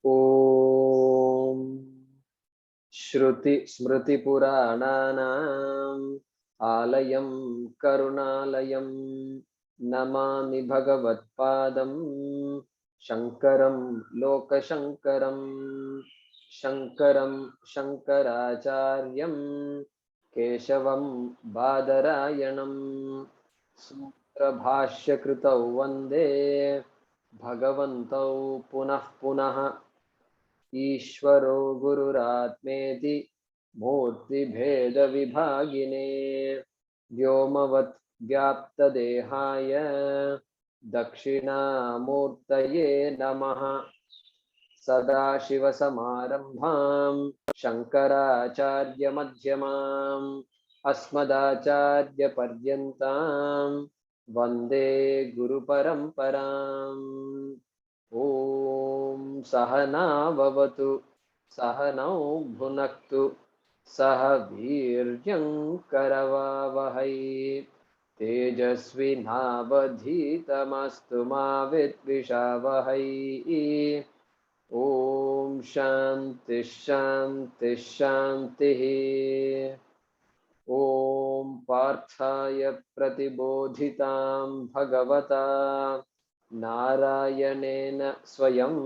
Om Shruti Smriti Purananam Alayam Karunalayam Namami Bhagavatpadam Shankaram Lokashankaram Shankaram Shankaracharyam Keshavam Badarayanam Sutra Bhashya Kritau Vande Bhagavantau Punah Punah ईश्वरो गुरुरात्मेति मूर्तिभेदविभागिने व्योमवत् व्याप्तदेहाय दक्षिणामूर्तये नमः सदाशिवसमारम्भां शङ्कराचार्यमध्यमाम् अस्मदाचार्यपर्यन्तां वन्दे गुरुपरम्पराम् ॐ सहना भवतु सहनौ भुनक्तु सह वीर्यं करवावहै तेजस्विनावधीतमस्तु मा विद्विषावहै ॐ शान्ति शान्ति शान्तिः ॐ पार्थाय प्रतिबोधितां भगवता नारायणेन स्वयं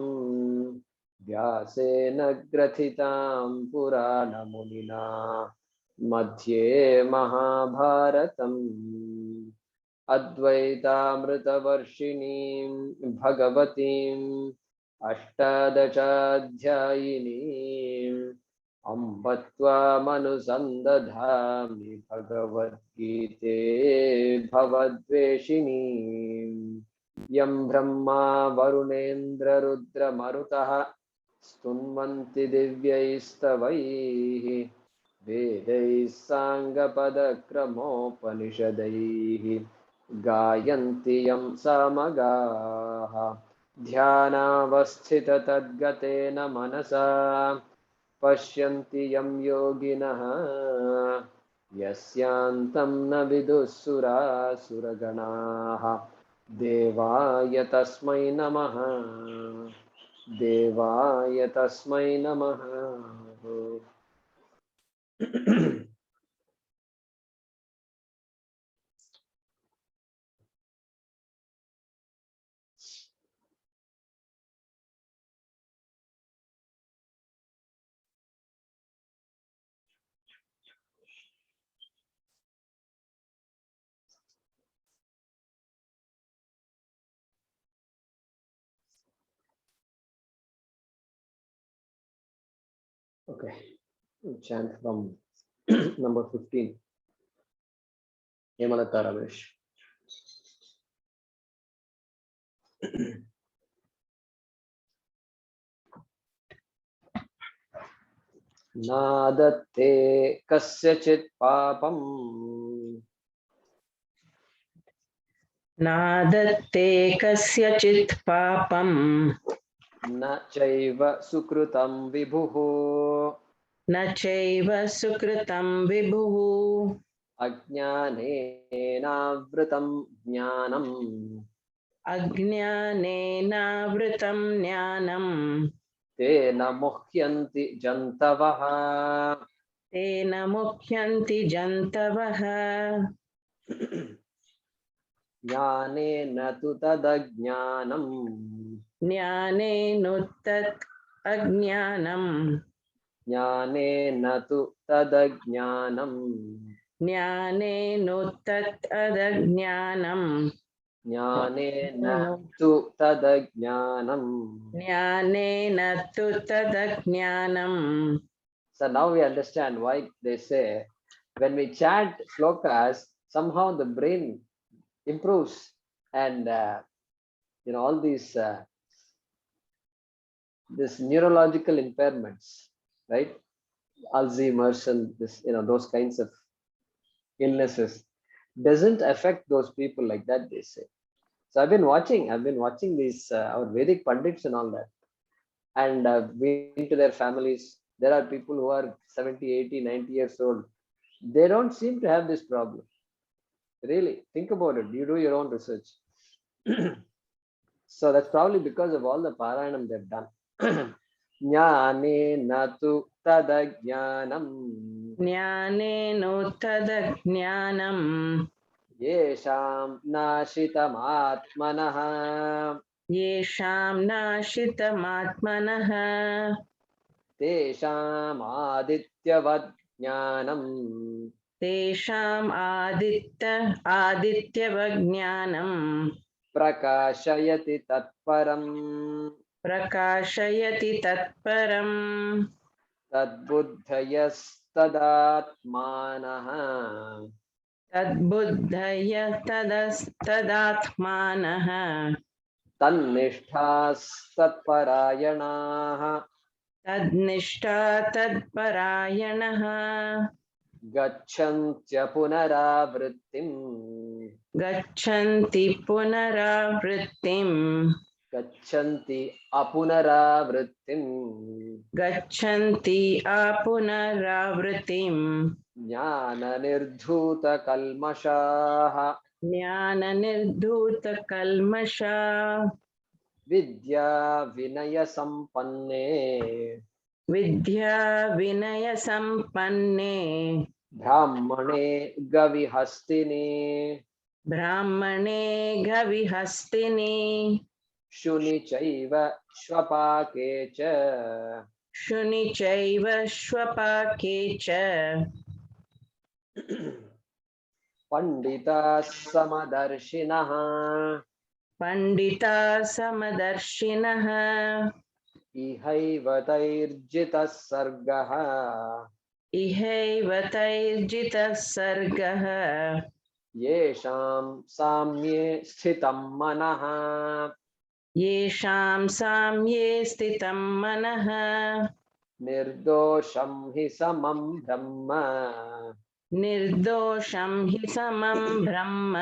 व्यासेन ग्रथितां पुराणमुनिना मध्ये महाभारतम् अद्वैतामृतवर्षिणीं भगवतीम् अष्टादशाध्यायिनीम् अम्ब त्वामनुसन्दधामि भगवद्गीते भवद्वेषिणीम् यं ब्रह्मा वरुणेन्द्ररुद्रमरुतः स्तुन्वन्ति दिव्यैस्तवैः वेदैः साङ्गपदक्रमोपनिषदैः गायन्ति यं सामगाः ध्यानावस्थिततद्गतेन मनसा पश्यन्ति यं योगिनः यस्यान्तं न विदुःसुरासुरगणाः देवाय तस्मै नमः देवाय तस्मै नमः Okay, we'll chant from number 15. Hemalata Ramesh. नादत्ते कस्यचित् पापम् नादत्ते कस्यचित् पापम् न चैव सुकृतं विभुः न चैव सुकृतं विभुः अज्ञानेनावृतं ज्ञानम् अज्ञानेनावृतं ज्ञानं तेन मुह्यन्ति जन्तवः तेन मुह्यन्ति जन्तवः ज्ञानेन तु तदज्ञानम् ज्ञानेनुत्तत् अज्ञानं ज्ञानेन तु तदज्ञानम् ज्ञानेनुत्तत् अदज्ञानं ज्ञानेन तु तदज्ञानम्. ज्ञानेन तु तदज्ञानं. So now we understand why they say when we chant shlokas, somehow the brain improves, and all these this neurological impairments, right? Alzheimer's and this, those kinds of illnesses doesn't affect those people like that, they say. So I've been watching these our Vedic Pandits and all that, and been to their families. There are people who are 70, 80, 90 years old. They don't seem to have this problem. Really, think about it. You do your own research. So that's probably because of all the Parayanam they've done. Jnane natu tadajnanam ज्ञानेनोत्तदज्ञानम् yesham nashitam येषां नाशितमात्मनः tesham adityavat jnanam तेषाम् आदित्यवज्ञानम् prakashayati tatparam प्रकाशयति तत्परम् tadbuddhayastadaत्मानः तद्बुद्धय तदस्तदात्मानः तन्निष्ठास्तत्परायणाः तद्निष्ठा तत्परायणः गच्छन्त्य पुनरावृत्तिम् गच्छन्ति पुनरावृत्तिम् गच्छन्ति अपुनरावृत्तिम् गच्छन्ति अपुनरावृत्तिम् ज्ञाननिर्धूतकल्मषाः ज्ञाननिर्धूतकल्मषा विद्या विनयसम्पन्ने विद्या विनयसम्पन्ने ब्राह्मणे गविहस्तिने ब्राह्मणे गविहस्तिनि शुनि चैव श्वपाके च शुनि चैव श्वपाके च पंडिताः समदर्शिनः पंडिता समदर्शिनः इहैव तैर्जितः सर्गः इहैव तैर्जितः सर्गः येषां साम्ये स्थितं मनः येषां साम्ये स्थितं मनः निर्दोषं हि समं ब्रह्म निर्दोषं हि समं ब्रह्म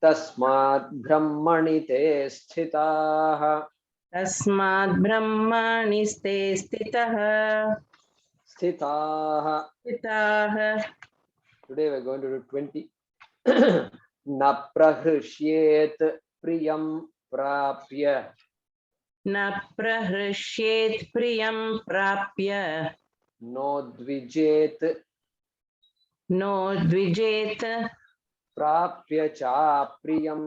तस्मात् ब्रह्मणि ते स्थिताः तस्मात् ब्रह्मणि ते स्थितः स्थिताः. स्थिताः. Today we are going to do 20. न प्रहृष्येत् प्रियं प्राप्य न प्रहृष्येत् प्रियं प्राप्य नोद्विजेत् नोद्विजेत् प्राप्य चाप्रियं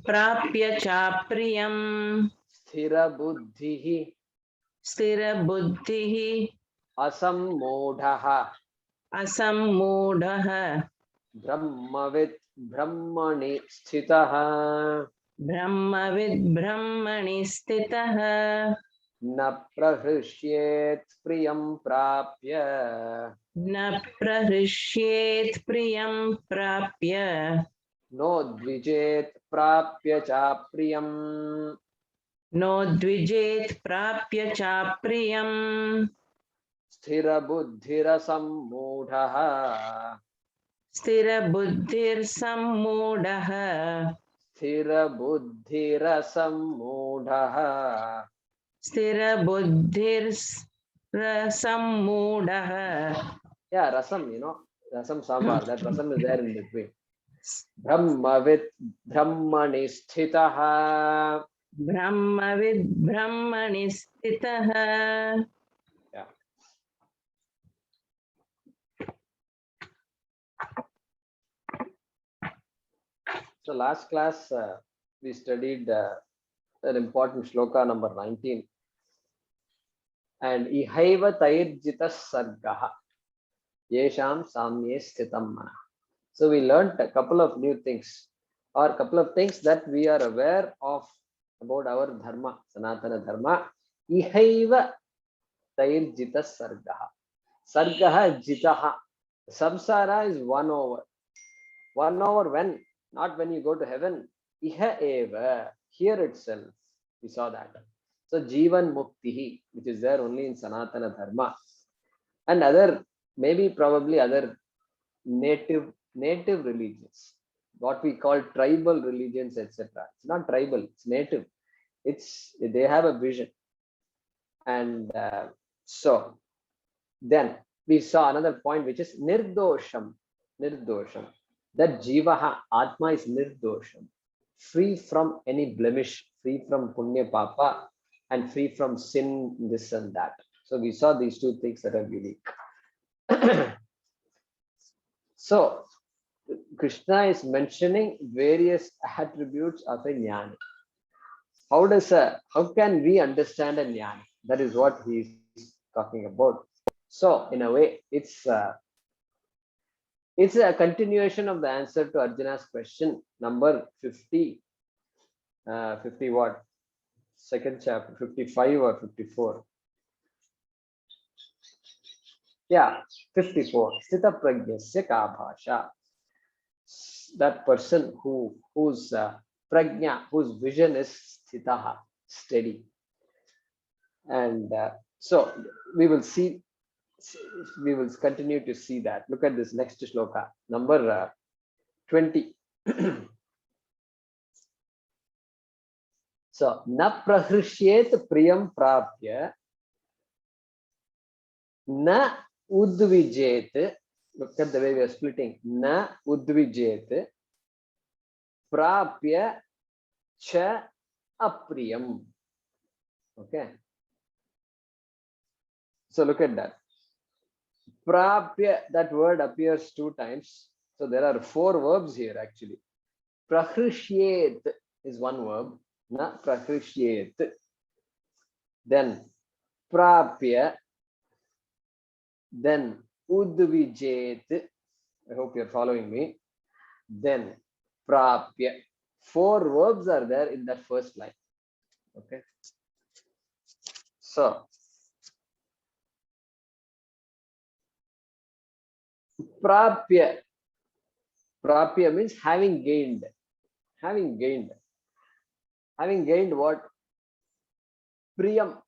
प्राप्य चाप्रियं स्थिरबुद्धिः स्थिरबुद्धिः असम्मूढः असम्मूढः ब्रह्मवित् ब्रह्मणि स्थितः ब्रह्मविद् ब्रह्मणि स्थितः न प्रहृष्येत् प्रियं प्राप्य न प्रहृष्येत् प्रियं प्राप्य नोद्विजेत् प्राप्य चाप्रियम् नोद्विजेत् प्राप्य चाप्रियम् स्थिरबुद्धिरसम्मूढः स्थिरबुद्धिर्सम्मूढः स्थिरबुद्धिरसम्मूढः स्थिरबुद्धिर्सम्मूढः. Yeah, rasam, rasam sambar, that rasam is there in between. Brahmavit brahmani sthitaha. ब्रह्मविद् ब्रह्मणि स्थितः. Yeah. So last class we studied an important shloka number 19. And ihaiva tairjita sargaha yesham samye sthitam mana. So we learned a couple of new things, or a couple of things that we are aware of about our dharma, Sanatana dharma. Ihaiva tairjita sargaha. Sargaha jitaha. Samsara is 1 over. 1 over when? Not when you go to heaven. Iha eva. Here itself. We saw that. So Jivan Muktihi, which is there only in Sanatana Dharma. And other, maybe probably other native religions. What we call tribal religions, etc. It's not tribal, it's native. They have a vision. And so then we saw another point, which is Nirdosham. Nirdosham. That Jivaha, Atma is Nirdosham, free from any blemish, free from Punya Papa, and free from sin, this and that. So we saw these two things that are unique. So Krishna is mentioning various attributes of a jnani. How can we understand a jnani? That is what he is talking about. So in a way, it's a continuation of the answer to Arjuna's question number 50. 50 what? Second chapter, 55 or 54? Yeah, 54. Sthita pragyasya ka bhasha. That person whose prajna, whose vision is sthitaha, steady. And so we will see, we will continue to see that. Look at this next shloka, number 20. So, na prahrishyet priyam prapya, na udvijet. Look at the way we are splitting. Na udvijet prapya cha apriyam. Okay. So look at that. Prapya, that word appears 2 times. So there are 4 verbs here actually. Prahrishyet is one verb. Na prahrishyet. Then prapya. Then udvijet. I hope you're following me. Then prapya. 4 verbs are there in that first line. Okay. So prapya. Prapya means having gained. Having gained. Having gained what? Priyam.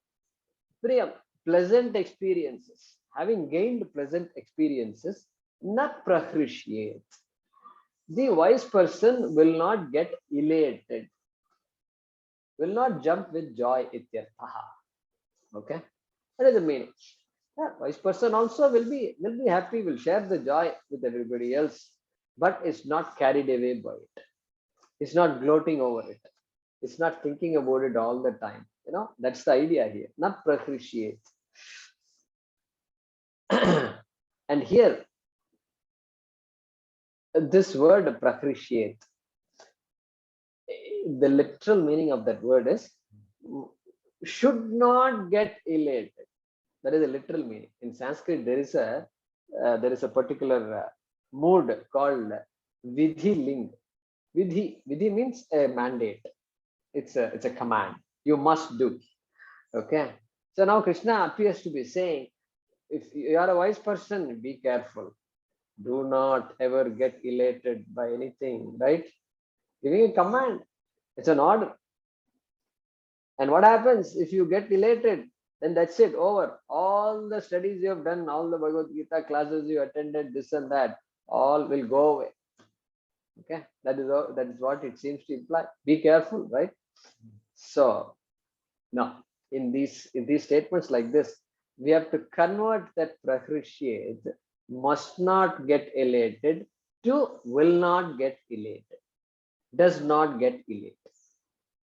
Priyam. Pleasant experiences. Having gained pleasant experiences. Na prahrishyet. The wise person will not get elated, will not jump with joy, ityarthaha. Okay, that is the meaning. Yeah, wise person also will be happy, will share the joy with everybody else, but it's not carried away by it. It's not gloating over it. It's not thinking about it all the time. You know, that's the idea here. Not prahrishyet. And here, this word prahrishyet, the literal meaning of that word is should not get elated. That is a literal meaning. In Sanskrit, there is a particular mood called vidhi ling. Vidhi means a mandate. It's a command. You must do. Okay. So now Krishna appears to be saying, if you are a wise person, be careful. Do not ever get elated by anything, right? Giving a command. It's an order. And what happens if you get elated? Then that's it, over. All the studies you have done, all the Bhagavad Gita classes you attended, this and that, all will go away. Okay, that is what it seems to imply. Be careful, right? So now, in these statements like this, we have to convert that prahrishyet, must not get elated, to will not get elated, does not get elated.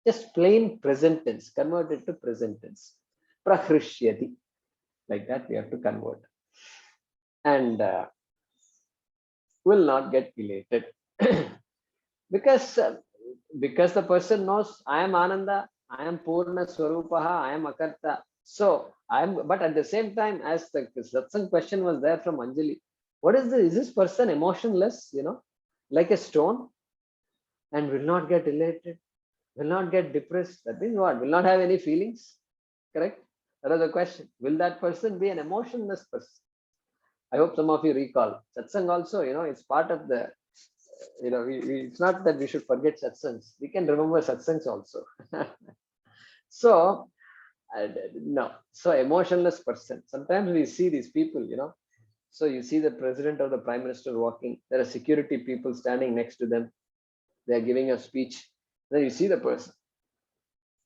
Just plain present tense, convert it to present tense. Prahrishyati. Like that, we have to convert. And will not get elated. because the person knows I am Ananda, I am Purna Swarupaha, I am Akarta. So but at the same time, as the satsang question was there from Anjali, is this person emotionless, like a stone, and will not get elated, will not get depressed? That means what? Will not have any feelings, correct? That was the question. Will that person be an emotionless person? I hope some of you recall. Satsang also, it's part of the, it's not that we should forget satsangs. We can remember satsangs also. So, no. So, emotionless person. Sometimes we see these people, So you see the president or the prime minister walking. There are security people standing next to them. They are giving a speech. Then you see the person.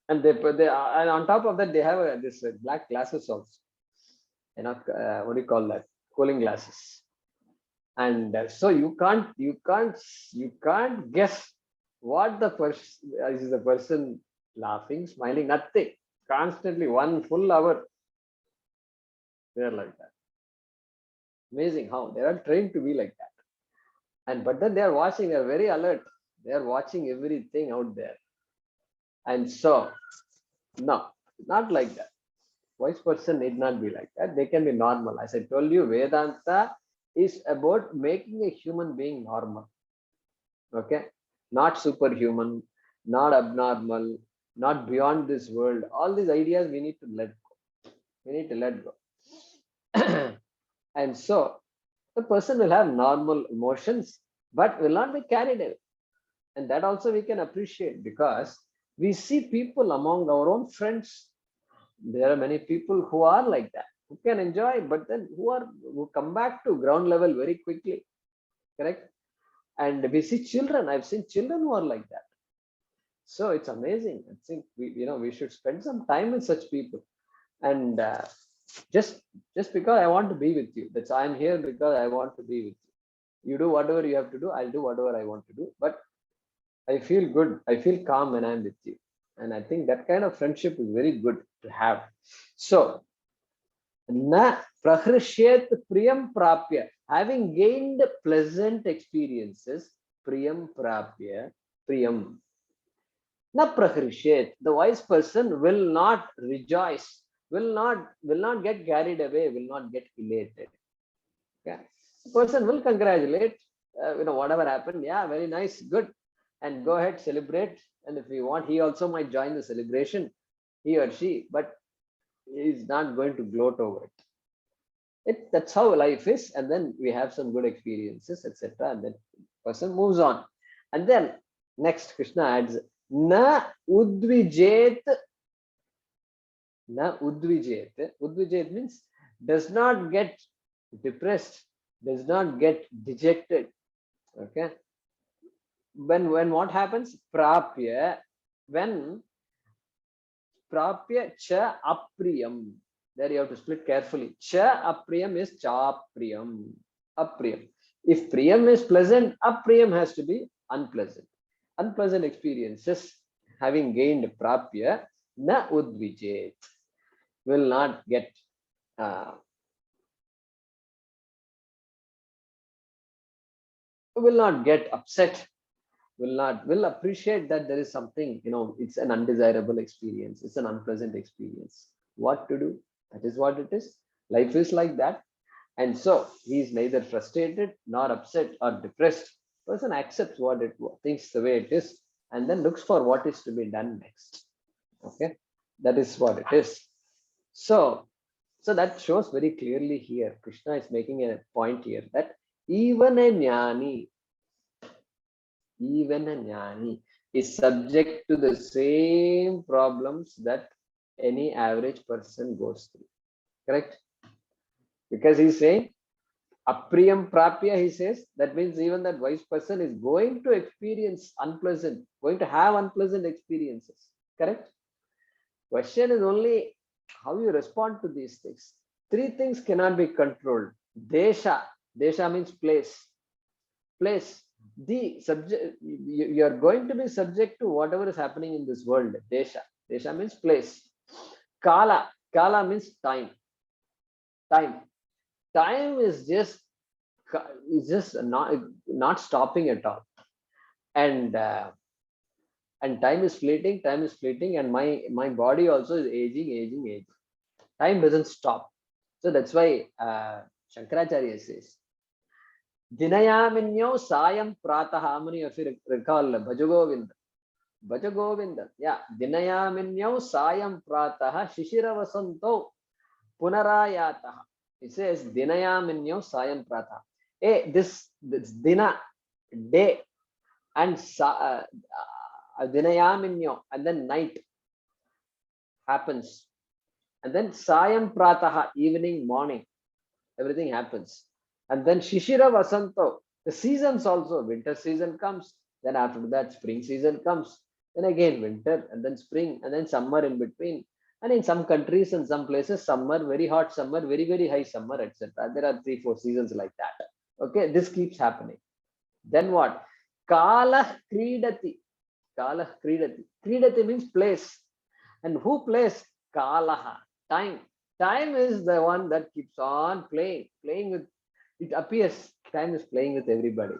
And and on top of that, they have this black glasses also. What do you call that? Cooling glasses. And so you can't guess what the person is, the person laughing, smiling, nothing. Constantly 1 full hour they're like that. Amazing how they are trained to be like that. And but then they are watching, they're very alert, they are watching everything out there. And so no, not like that. Wise person need not be like that. They can be normal. As I told you, Vedanta is about making a human being normal. Okay, not superhuman, not abnormal, not beyond this world. All these ideas we need to let go. We need to let go. And so the person will have normal emotions, but will not be carried away. And that also we can appreciate, because we see people among our own friends. There are many people who are like that, who can enjoy, but then who come back to ground level very quickly. Correct? And we see children. I've seen children who are like that. So it's amazing. I think we should spend some time with such people. And just because I want to be with you, that's I'm here because I want to be with you. You do whatever you have to do. I'll do whatever I want to do. But I feel good. I feel calm when I'm with you. And I think that kind of friendship is very good to have. So, na prahrishyet priyam prapya. Having gained pleasant experiences, priyam prapya, priyam. Na prahrishyet. The wise person will not rejoice, will not get carried away, will not get elated. Okay. The person will congratulate, whatever happened. Yeah, very nice, good. And go ahead, celebrate. And if you want, he also might join the celebration, he or she, but he is not going to gloat over it. That's how life is. And then we have some good experiences, etc. And then person moves on. And then next, Krishna adds, na udvijet, na udvijet. Udvijet means does not get depressed, does not get dejected. Okay. When what happens? Prapya, when prapya cha apriyam. There you have to split carefully. Cha apriyam is cha priyam. Apriyam. If priyam is pleasant, apriyam has to be unpleasant. Unpleasant experiences, having gained prapya, na udvijet, will not get upset, will appreciate that there is something, it's an undesirable experience, it's an unpleasant experience. What to do? That is what it is. Life is like that. And so he is neither frustrated nor upset or depressed. Person accepts what it thinks the way it is, and then looks for what is to be done next. Okay, that is what it is. So that shows very clearly here. Krishna is making a point here that even a jnani, is subject to the same problems that any average person goes through. Correct? Because he's saying apriyam prapya, he says, that means even that wise person is going to experience going to have unpleasant experiences. Correct? Question is only how you respond to these things. Three things cannot be controlled. Desha means place. The subject, you are going to be subject to whatever is happening in this world. Desha means place. Kala means time. Time is just not stopping at all. And time is fleeting, and my body also is aging. Time doesn't stop. So that's why Shankaracharya says, Dinayaminyau Sayam Pratah. How many of you recall Bhajagovinda? Bhajagovinda. Yeah. Dinayaminyau Sayam Pratah Shishira Vasanto Punarayatah. It says Dinayaminyau Sayam Pratah. This Dina, day, and Dinayaminyo, and then night happens. And then Sayam Pratah, evening, morning, everything happens. And then Shishira Vasanto, the seasons also, winter season comes, then after that spring season comes, then again winter, and then spring, and then summer in between. And in some countries and some places, summer, very hot summer, very, very high summer, etc. There are 3-4 seasons like that. Okay, this keeps happening. Then what? Kala Kridati. Kala Kridati. Kridati means place. And who plays? Kalaha. Time. Time is the one that keeps on playing. Playing with, it appears time is playing with everybody,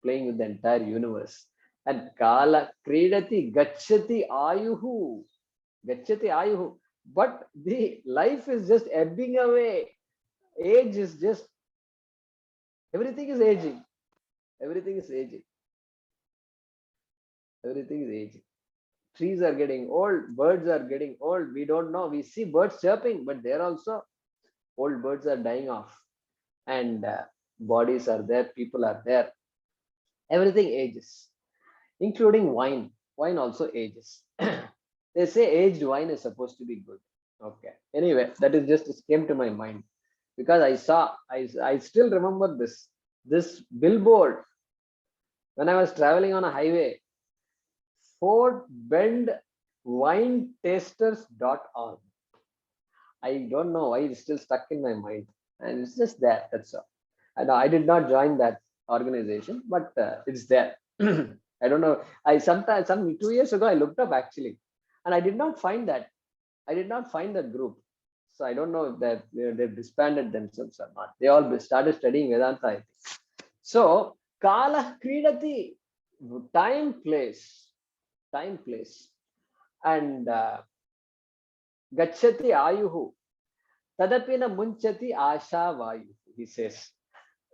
playing with the entire universe. And Kala Kridati Gachati Ayuhu. Gachati Ayuhu. But the life is just ebbing away. Age is just, everything is aging. Everything is aging. Everything is aging. Trees are getting old, birds are getting old. We don't know. We see birds chirping, but they're also old. Birds are dying off, and bodies are there, people are there. Everything ages, including wine. Wine also ages. They say aged wine is supposed to be good. Okay. Anyway, that is just, it came to my mind because I saw, I still remember this billboard when I was traveling on a highway. Fort Bend winetasters.org. I don't know why it's still stuck in my mind. And it's just that, that's all. And I did not join that organization, but it's there. I don't know. I sometimes, some 2 years ago, I looked up actually, and I did not find that. I did not find that group. So I don't know if that they've disbanded themselves or not. They all started studying Vedanta, I think. So, Kala Kridati, time, place. Time, place. And Gachati Ayuhu, Tadapina Munchati Asha Vayu, he says.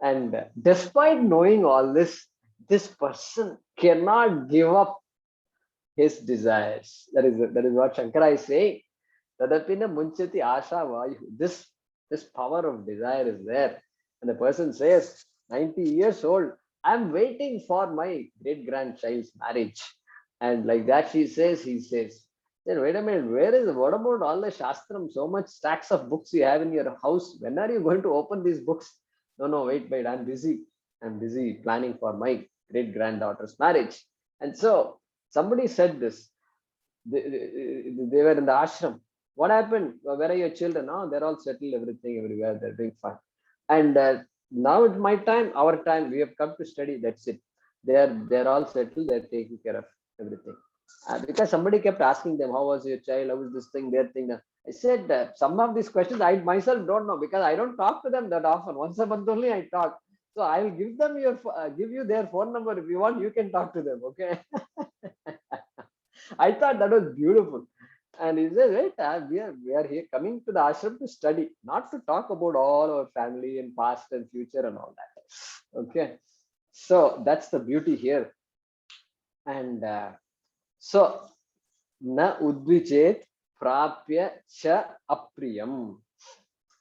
And despite knowing all this, this person cannot give up his desires. That is what Shankara is saying. Tadapina Munchati Asha Vayu. This power of desire is there. And the person says, 90 years old, I'm waiting for my great grandchild's marriage. And like that, he says, then wait a minute, what about all the Shastram? So much stacks of books you have in your house. When are you going to open these books? No, wait, I'm busy. I'm busy planning for my great granddaughter's marriage. And so somebody said this. They were in the ashram. What happened? Where are your children? Oh, they're all settled, everything, everywhere. They're doing fine. And now it's my time, our time. We have come to study. That's it. They're all settled. They're taking care of everything. Because somebody kept asking them, how was your child? How was this thing, that thing? I said, some of these questions I myself don't know because I don't talk to them that often. Once a month only I talk. So I'll give them give you their phone number. If you want, you can talk to them. Okay. I thought that was beautiful. And he said, wait, we are here coming to the ashram to study, not to talk about all our family and past and future and all that. Okay. So that's the beauty here. And so, na udvichet prapya cha apriyam.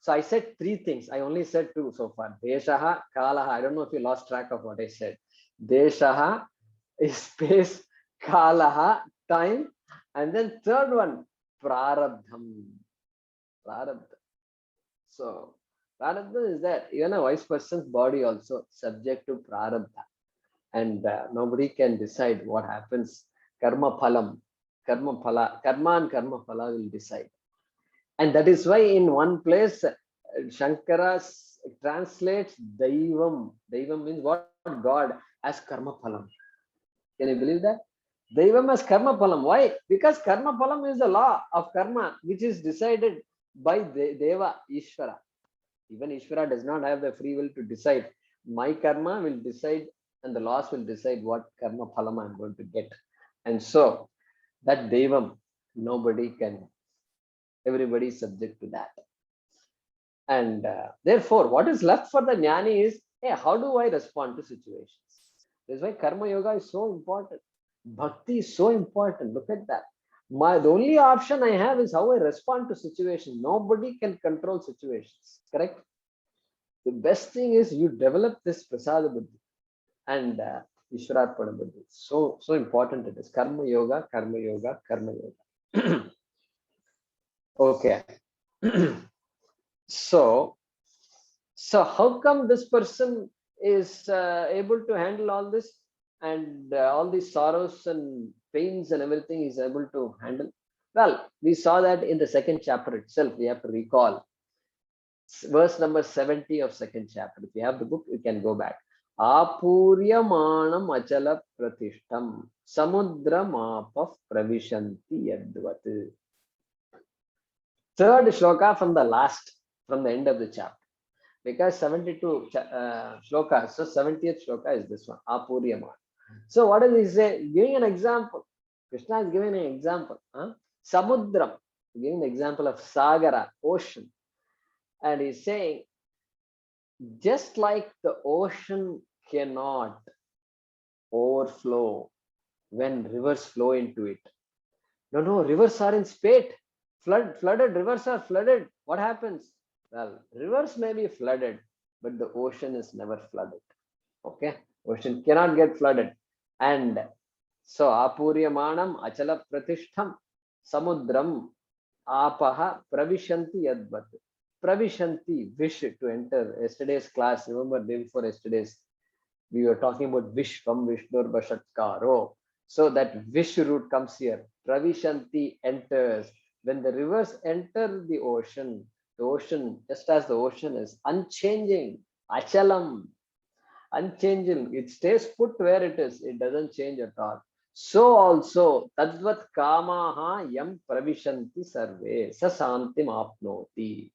So I said three things. I only said two so far. Deshaha, kalaha. I don't know if you lost track of what I said. Deshaha is space, kalaha, time. And then third one, prarabdham. Prarabdha. So, prarabdha is that even a wise person's body also subject to prarabdha. And nobody can decide what happens. Karma phalam, karma and karma phala will decide. And that is why in one place, Shankara translates Daivam. Daivam means what? God as karma phalam. Can you believe that? Daivam as karma phalam. Why? Because karma phalam is the law of karma, which is decided by Deva, Ishvara. Even Ishvara does not have the free will to decide. My karma will decide and the laws will decide what karma phalam I'm going to get. And so that Devam, nobody can, everybody is subject to that. And therefore, what is left for the jnani is, hey, how do I respond to situations? That's why karma yoga is so important. Bhakti is so important. Look at that. The only option I have is how I respond to situations. Nobody can control situations. Correct? The best thing is you develop this prasada buddhi and Ishwararpana buddhi. So important it is. Karma yoga, karma yoga, karma yoga. Okay. So how come this person is able to handle all this and all these sorrows and pains and everything is able to handle? Well, we saw that in the second chapter itself. We have to recall. verse number 70 of second chapter. If you have the book, you can go back. Apuryamanam achala pratishtam samudramapa pravishanti yadvat. Third shloka from the last, from the end of the chapter. Because 72 shlokas, so 70th shloka is this one, Apuryaman. So what does he say? Giving an example. Krishna is giving an example. Samudram, giving the example of Sagara, ocean. And he's saying, just like the ocean cannot overflow when rivers flow into it. No, rivers are in spate. Flooded, rivers are flooded. What happens? Well, rivers may be flooded, but the ocean is never flooded. Okay? Ocean cannot get flooded. And so, Apuryamanam achala pratishtham samudram apaha pravishanti yadvat. Pravishanti, wish to enter. Yesterday's class, remember, day before yesterday's, we were talking about wish from Vishnur Bashatkaro. So that wish root comes here. Pravishanti enters. When the rivers enter the ocean, just as the ocean is unchanging, achalam, unchanging, it stays put where it is, it doesn't change at all. So also, tadvat kamaha yam pravishanti sarve, sasantim apnoti.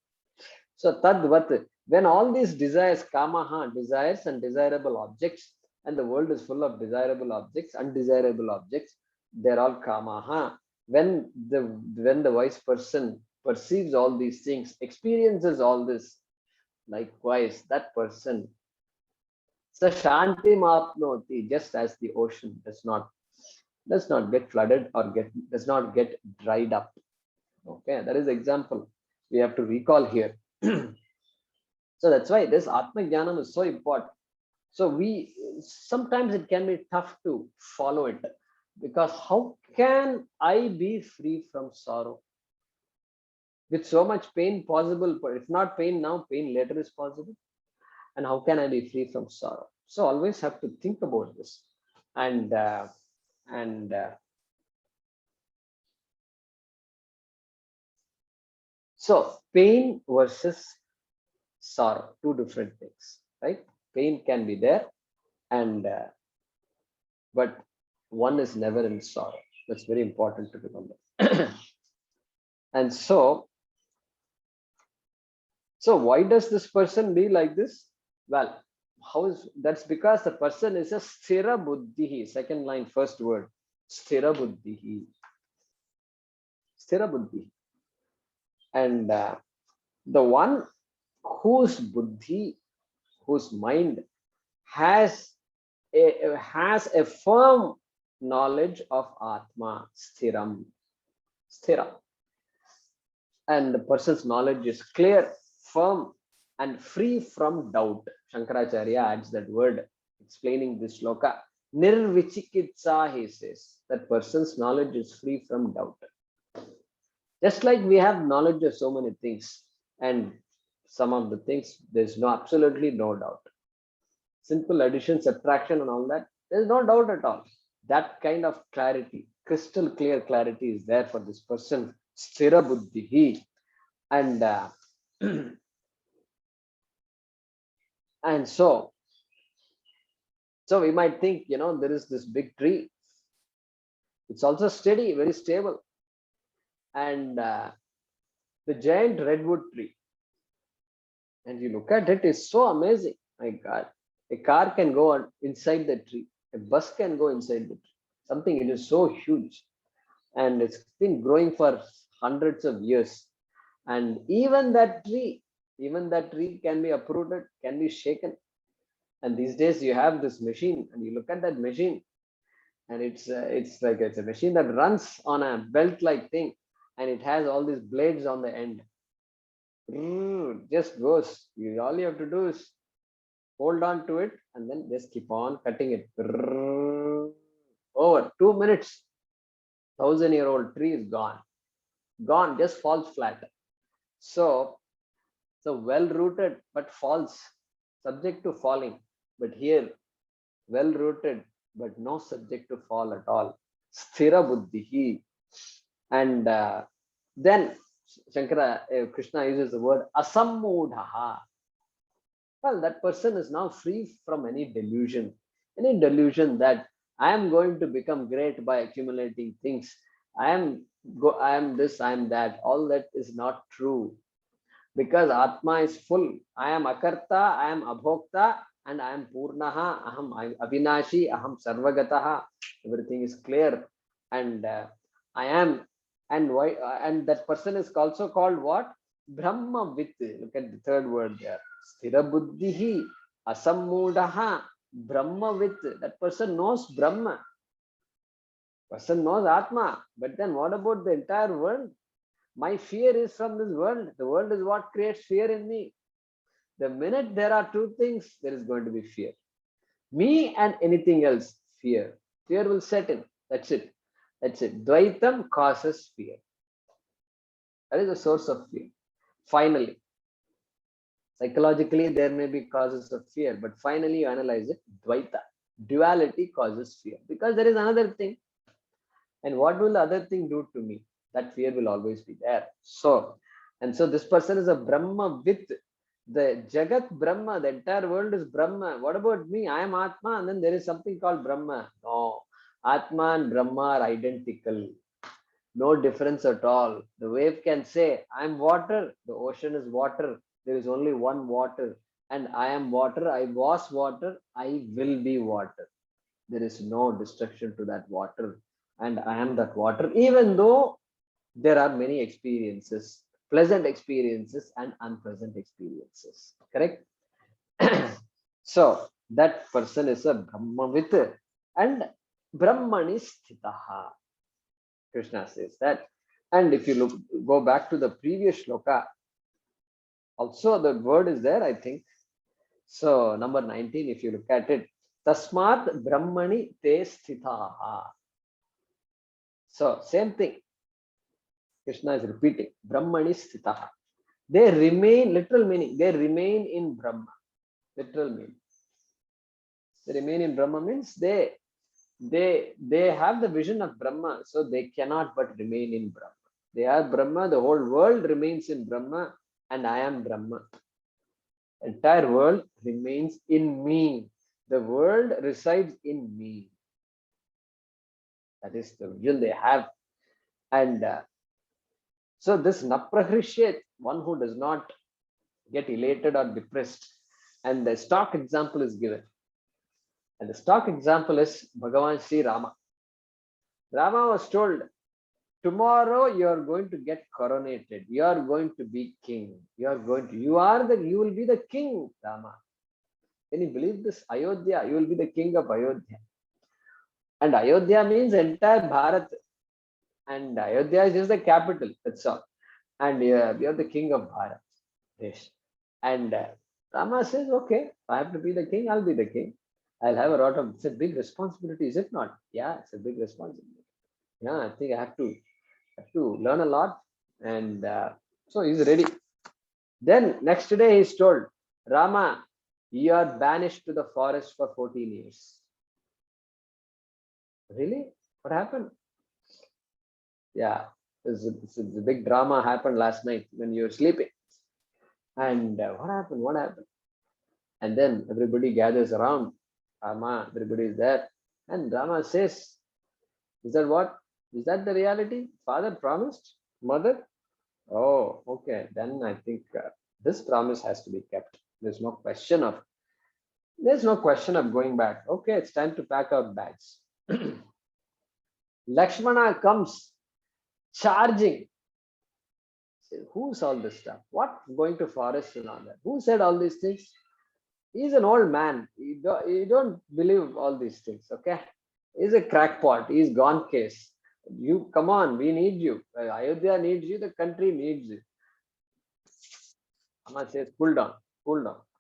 So tadvat, when all these desires, kamaha, desires and desirable objects, and the world is full of desirable objects, undesirable objects, they're all kamaha. When the wise person perceives all these things, experiences all this, likewise, that person, sa shanti mapnoti, just as the ocean does not get flooded or does not get dried up. Okay, that is example we have to recall here. So that's why this Atma Jnanam is so important. So we sometimes it can be tough to follow it, because how can I be free from sorrow? With so much pain possible, but if not pain now, pain later is possible. And how can I be free from sorrow? So always have to think about this. And so pain versus sorrow, two different things, right? Pain can be there, and but one is never in sorrow. That's very important to remember. And so why does this person be like this? Well, that's because the person is a sthira buddhihi. Second line, first word, sthira buddhihi. Sthira buddhi. And the one whose buddhi, whose mind has a firm knowledge of Atma, sthiram, sthira. And the person's knowledge is clear, firm, and free from doubt. Shankaracharya adds that word, explaining this shloka. Nirvichikitsa, he says, that person's knowledge is free from doubt. Just like we have knowledge of so many things, and some of the things, there's absolutely no doubt. Simple addition, subtraction, and all that, there's no doubt at all. That kind of clarity, crystal clear clarity is there for this person, sthira buddhihi. And and so we might think, there is this big tree. It's also steady, very stable. And the giant redwood tree. And you look at it, it's so amazing. My God, a car can go on inside the tree. A bus can go inside the tree. Something, it is so huge. And it's been growing for hundreds of years. And even that tree can be uprooted, can be shaken. And these days you have this machine, and you look at that machine, and it's a machine that runs on a belt-like thing, and it has all these blades on the end. Just goes. All you have to do is hold on to it, and then just keep on cutting it. Over 2 minutes, 1,000-year-old tree is gone. Just falls flat. So well rooted but falls, subject to falling. But here, well rooted but no subject to fall at all. Sthira buddhihi. And then Shankara, Krishna uses the word asammudhaha. Well, that person is now free from any delusion that I am going to become great by accumulating things. I am this, I am that. All that is not true because Atma is full. I am Akarta, I am Abhokta, and I am Purnaha, Aham Avinashi, Aham Sarvagataha. Everything is clear, and I am, and why? And that person is also called what? Brahma Vit. Look at the third word there. Sthira Buddhihi, Asammudaha, Brahma Vit. That person knows Brahma. Person knows Atma. But then what about the entire world? My fear is from this world. The world is what creates fear in me. The minute there are two things, there is going to be fear. Me and anything else, fear. Fear will set in. That's it. That's it. Dvaitam causes fear. That is the source of fear. Finally, psychologically, there may be causes of fear, but finally you analyze it. Dvaita. Duality causes fear. Because there is another thing. And what will the other thing do to me? That fear will always be there. So this person is a Brahma with the Jagat Brahma, the entire world is Brahma. What about me? I am Atma, and then there is something called Brahma. No, Atma and Brahma are identical. No difference at all. The wave can say, I am water, the ocean is water. There is only one water. And I am water, I was water, I will be water. There is no destruction to that water. And I am that water, even though there are many experiences, pleasant experiences and unpleasant experiences. Correct? So that person is a Brahmavit and Brahmani Sthitaha. Krishna says that. And if you go back to the previous shloka, also the word is there, I think. So number 19, if you look at it, Tasmat Brahmani Te Sthitaha. So same thing. Krishna is repeating, Brahmani Sthitaha. They remain, literal meaning, they remain in Brahma. Literal meaning. They remain in Brahma means they have the vision of Brahma, so they cannot but remain in Brahma. They are Brahma, the whole world remains in Brahma, and I am Brahma. Entire world remains in me. The world resides in me. That is the vision they have. And so this Naprahrishit, one who does not get elated or depressed. And the stock example is given. And the stock example is Bhagavan Sri Rama. Rama was told, tomorrow you are going to get coronated. You are going to be king. You will be the king, Rama. Can you believe this? Ayodhya, you will be the king of Ayodhya. And Ayodhya means entire Bharat. And Ayodhya is just the capital. That's all. And you are the king of Bharat. Yes. And Rama says, okay, if I have to be the king, I'll be the king. I'll have a lot of, it's a big responsibility, is it not? Yeah, it's a big responsibility. Yeah, I think I have to learn a lot. And so he's ready. Then next day he's told, Rama, you are banished to the forest for 14 years. Really? What happened? Yeah, it's a big drama happened last night when you were sleeping. And what happened? What happened? And then everybody gathers around. Rama, everybody is there. And Rama says, is that what? Is that the reality? Father promised? Mother? Oh, okay. Then I think this promise has to be kept. There's no question of going back. Okay, it's time to pack our bags. Lakshmana comes charging. Who's all this stuff? What going to forest and all that? Who said all these things? He's an old man. You don't believe all these things, okay? He's a crackpot. He's gone case. You come on, we need you. Ayodhya needs you, the country needs you. Amma says, cool down,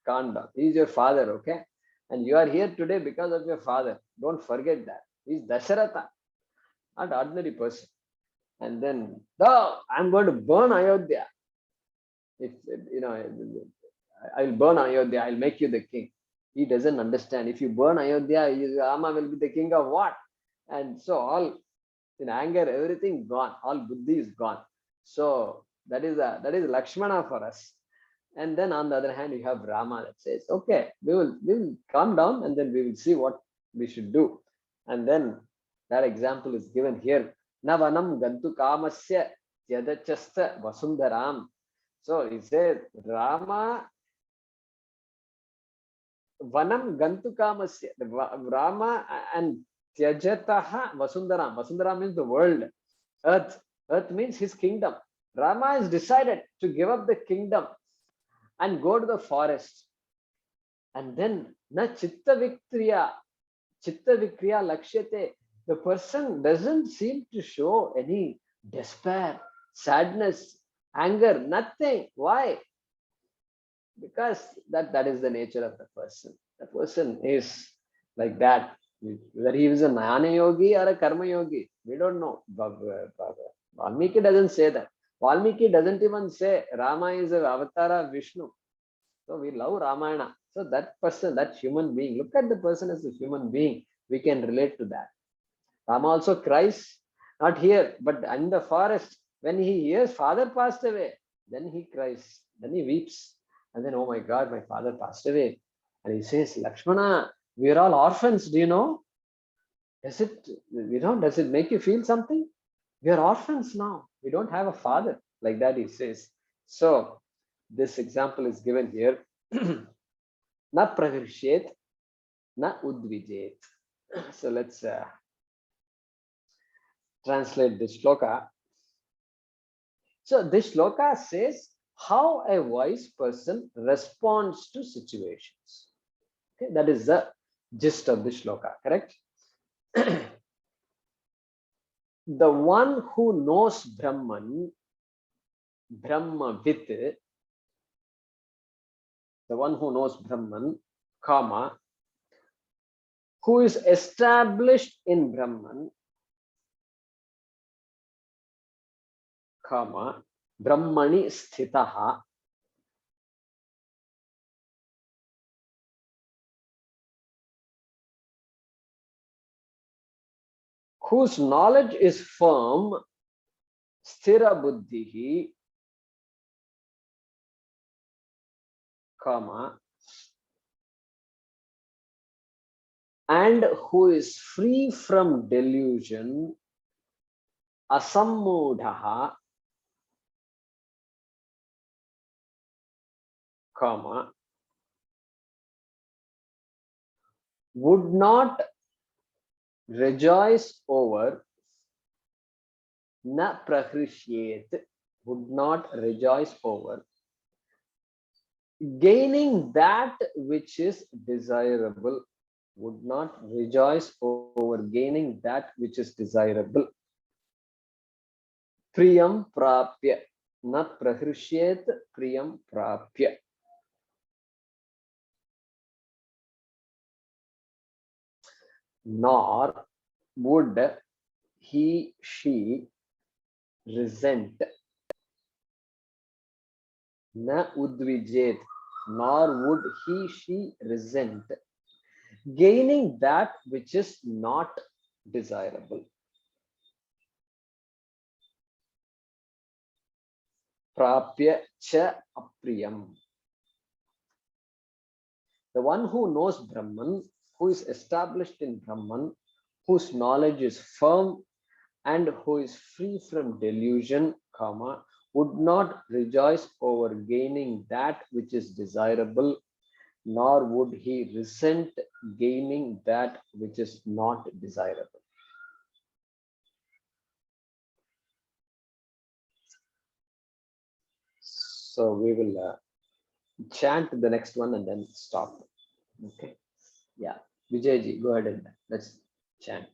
calm down. He's your father, okay? And you are here today because of your father. Don't forget that. He's Dasharatha, not ordinary person. And then, no, I'm going to burn Ayodhya. If you know, I'll burn Ayodhya, I'll make you the king. He doesn't understand. If you burn Ayodhya, Rama will be the king of what? And so all in anger, everything gone. All buddhi is gone. So That is Lakshmana for us. And then on the other hand, you have Rama that says, okay, we will calm down and then we will see what we should do. And then that example is given here. Navanam gantu kamasya yadachasta vasundaram. So he says, Rama vanam gantu kamasya. Rama and tyajataha vasundaram. Vasundaram means the world, earth. Earth means his kingdom. Rama has decided to give up the kingdom and go to the forest. And then na chitta vikriya lakshyate. The person doesn't seem to show any despair, sadness, anger, nothing. Why? Because that is the nature of the person. The person is like that. Whether he is a jnana yogi or a karma yogi, we don't know. Valmiki doesn't say that. Valmiki doesn't even say Rama is an avatar of Vishnu. So we love Ramayana. So that person, that human being, look at the person as a human being. We can relate to that. Rama also cries, not here, but in the forest. When he hears father passed away, then he cries, then he weeps. And then, oh my God, my father passed away. And he says, Lakshmana, we are all orphans, do you know? Does it make you feel something? We are orphans now. We don't have a father. Like that he says. So this example is given here. Na prahirshet, na udvijet. So let's translate this shloka. So this shloka says how a wise person responds to situations. Okay, that is the gist of this shloka, correct? The one who knows Brahman, Brahmavit, the one who knows Brahman, comma, who is established in Brahman, comma, Brahmani sthitaha, whose knowledge is firm, sthira buddhihi, comma, and who is free from delusion, asammudhaha, comma, would not rejoice over, na prahrishyet, would not rejoice over, gaining that which is desirable, would not rejoice over gaining that which is desirable. Priyam prapya, na prahrishyet priyam prapya. Nor would he, she resent, na udvijet, nor would he, she resent, gaining that which is not desirable. Prapya cha apriyam. The one who knows Brahman, who is established in Brahman, whose knowledge is firm and who is free from delusion, comma, would not rejoice over gaining that which is desirable, nor would he resent gaining that which is not desirable. So we will chant the next one and then stop. Okay. Yeah. Vijayji, go ahead and let's chant.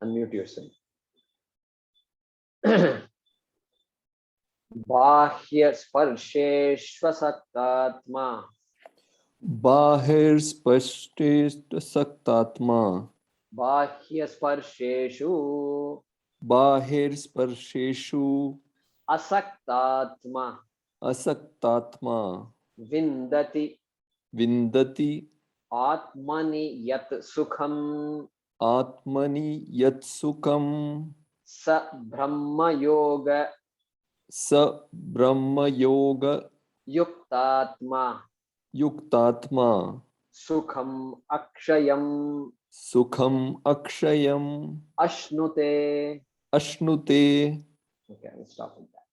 Unmute yourself. Bahya sparsheshvasattatma. Bahir spashtasaktatma. Bahya sparsheshu Bahir sparsheshu asaktatma. asaktatma. Vindati Vindati atmani yat sukham. atmani yat sukham. Sa brahma yoga Sa Brahma Yoga Yuktatma Yuktatma Sukham Akshayam Sukham Akshayam Ashnute. Ashnute. Okay, I'll stop with that.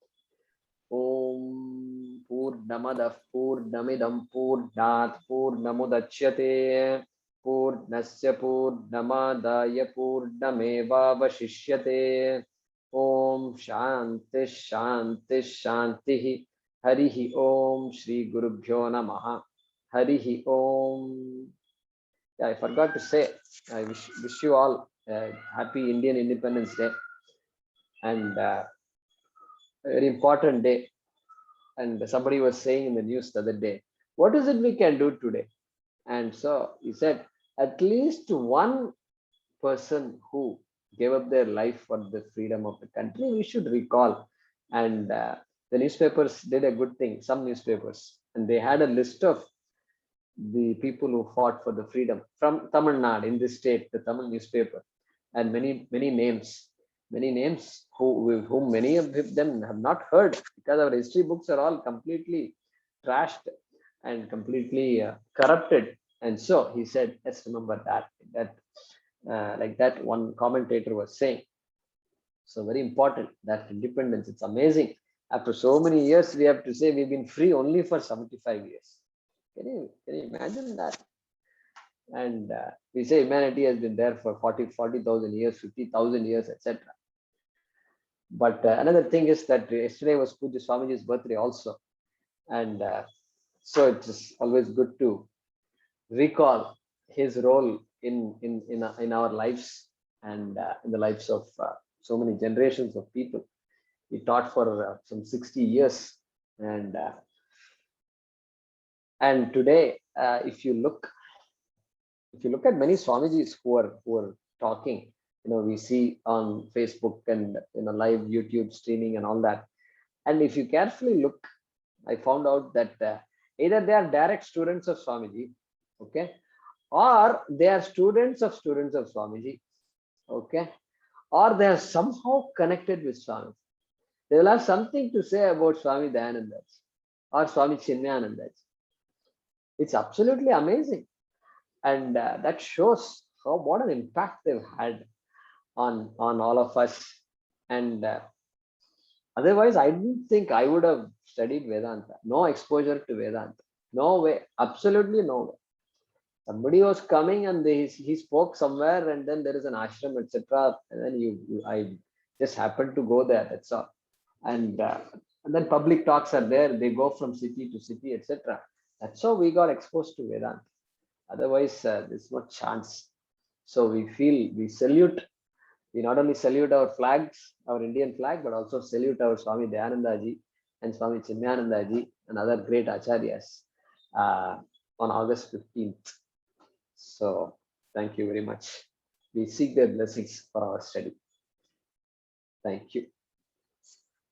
Om Purnamadah Purnamidam Purnat Purnamudachyate Purnasya Purnamadaya Purnameva Vashishyate. Om Shanti Shanti Shanti. Harihi Om Shri Gurubhyo Namaha. Harihi Om. Yeah, I forgot to say, I wish you all a happy Indian Independence Day, and a very important day. And somebody was saying in the news the other day, what is it we can do today? And so he said, at least one person who gave up their life for the freedom of the country, we should recall. And the newspapers did a good thing, some newspapers, and they had a list of the people who fought for the freedom from Tamil Nadu in this state, the Tamil newspaper, and many names whom many of them have not heard, because our history books are all completely trashed and completely corrupted. And so he said, let's remember that like that one commentator was saying. So very important, that independence. It's amazing. After so many years, we have to say we've been free only for 75 years. Can you imagine that? And we say humanity has been there for 40,000 years, 50,000 years, etc. But another thing is that yesterday was Puja Swamiji's birthday also. And so it's always good to recall his role in our lives, and in the lives of so many generations of people. He taught for some 60 years. And today, if you look at many Swamijis who are talking, we see on Facebook and live YouTube streaming and all that. And if you carefully look, I found out that either they are direct students of Swamiji, okay, or they are students of Swamiji, okay, or they are somehow connected with Swami. They will have something to say about Swami Dayananda or Swami Chinmayananda. It's absolutely amazing. And that shows what an impact they've had on all of us. And otherwise, I didn't think I would have studied Vedanta. No exposure to Vedanta. No way. Absolutely no way. Somebody was coming and he spoke somewhere, and then there is an ashram, etc. And then I just happened to go there. That's all. And then public talks are there. They go from city to city, etc. That's how we got exposed to Vedanta. Otherwise, there's no chance. So we salute. We not only salute our flags, our Indian flag, but also salute our Swami Dayananda ji and Swami Chinmayananda ji and other great acharyas on August 15th. So thank you very much. We seek their blessings for our study. Thank you.